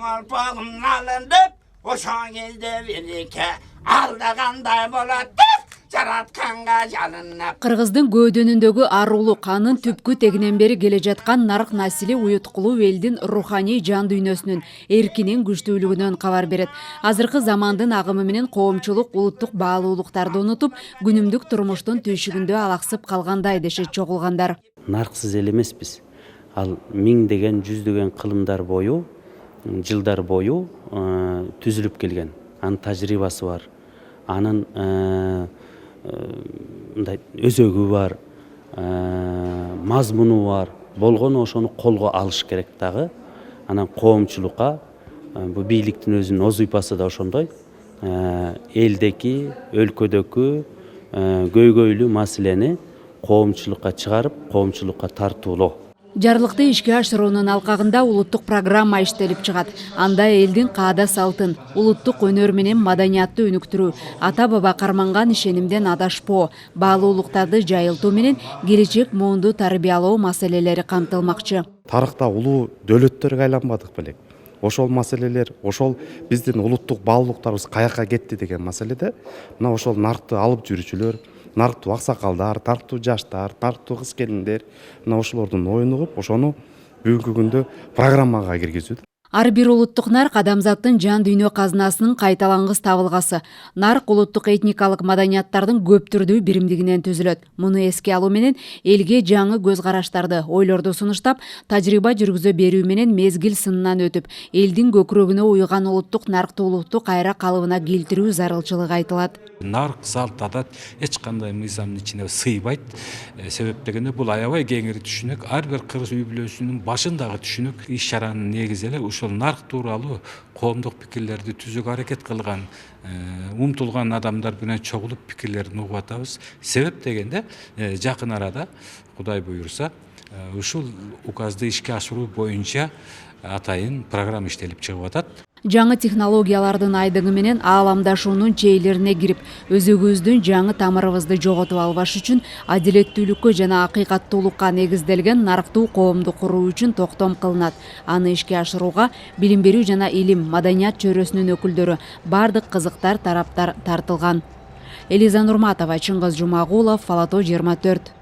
Alpağım alındıp, oşan elde birike, aldağanday bolatıp, жаратканга жалынып. Кыргыздын көөдөнүндөгү арулуу канын түпкү тегинен бери келе жаткан нарык насили уюткулуу элдин руханий жан дүйнөсүнүн эркинин күчтүүлүгүнөн кабар берет. Азыркы замандын агымы менен коомчулук улуттук баалуулуктарды унутуп, күнүмдүк турмуштун түйшүгүндө алаксып калгандай дешет чогулгандар. Нарксыз эл эмеспиз. Ал миңдеген, жүздөгөн кылымдар бою, жылдар бою түзүлүп келген. Анын тажрыйбасы бар. Анын өзөгү бар, мазмуну бар. Болгону ошону колго алыш керек дагы. Анан коомчулукка бу бийликтин өзүнүн озуйпасы да ошондой. Элдеки, өлкөдөгү көйгөйлүү маселени коомчулукка чыгарып, коомчулукка тартуулоо. Жарлыкты ишке ашыруунун алкагында улуттук программа иштелип чыгат. Анда элдин каада салтын, улуттук өнөр менен маданиятты өнүктүрүү, ата-баба карманган ишенимден адашпоо, баалуулуктарды жайылтуу менен келечек муунду тарбиялоо маселелери камтылмакчы. Тарыхта улуу дөөлөттөргө айланбадык белек. Ошол маселелер, ошол биздин улуттук баалуулуктарыбыз каяка кетти деген маселеде мына ошол наркты алып жүрүүчүлөр, нарктуу аксакалдар, нарктуу жаштар, нарктуу кыз келиндер мына ошолордун оюн угуп, ошону бүгүнкү күндө программага киргизүүдө. Ар бир улуттук нарк адамзаттын жан дүйнө казынасынын кайталангыс табылгасы. Нарк улуттук этникалык маданияттардын көп түрдүү биримдигинен түзүлөт. Муну эске алуу менен элге жаңы көз караштарды, ойлорду сунуштап, тажрыйба жүргүзө берүү менен мезгил сынынан өтүп, элдин көкүрөгүнө уйган улуттук нарктуулукту кайра калыбына келтирүү зарылчылыгы айтылат. Нарк, салт, адат эч кандай мыйзамдын ичине сыйбайт. Себеп дегенде бул аябай кеңири түшүнүк. Ар бир кыргыз үй бүлөсүнүн башындагы түшүнүк, иш чаранын негизи эле ушул нарк тууралуу коомдук пикирлерди түзүүгө аракет кылган, умтулган адамдар менен чогулуп пикирлерин угуп атабыз. Себеп дегенде жакын арада Кудай буйрса ушул указды ишке ашыруу боюнча атайын программа иштелип чыгып атат. Жаңы технологиялардын айдыгы менен ааламдашуунун чейлерине кирип, өзөгүбүздүн жаңы тамырыбызды жоготуп албаш үчүн адилеттүүлүккө жана акыйкаттуулукка негизделген нарктуу коомду куруу үчүн токтом кылынат. Аны ишке ашырууга билим берүү жана илим, маданият чөйрөсүнүн өкүлдөрү, бардык кызыктар тараптар тартылган. Элиза Нурматова, Чыңгыз Жумагулов, Фалато 24.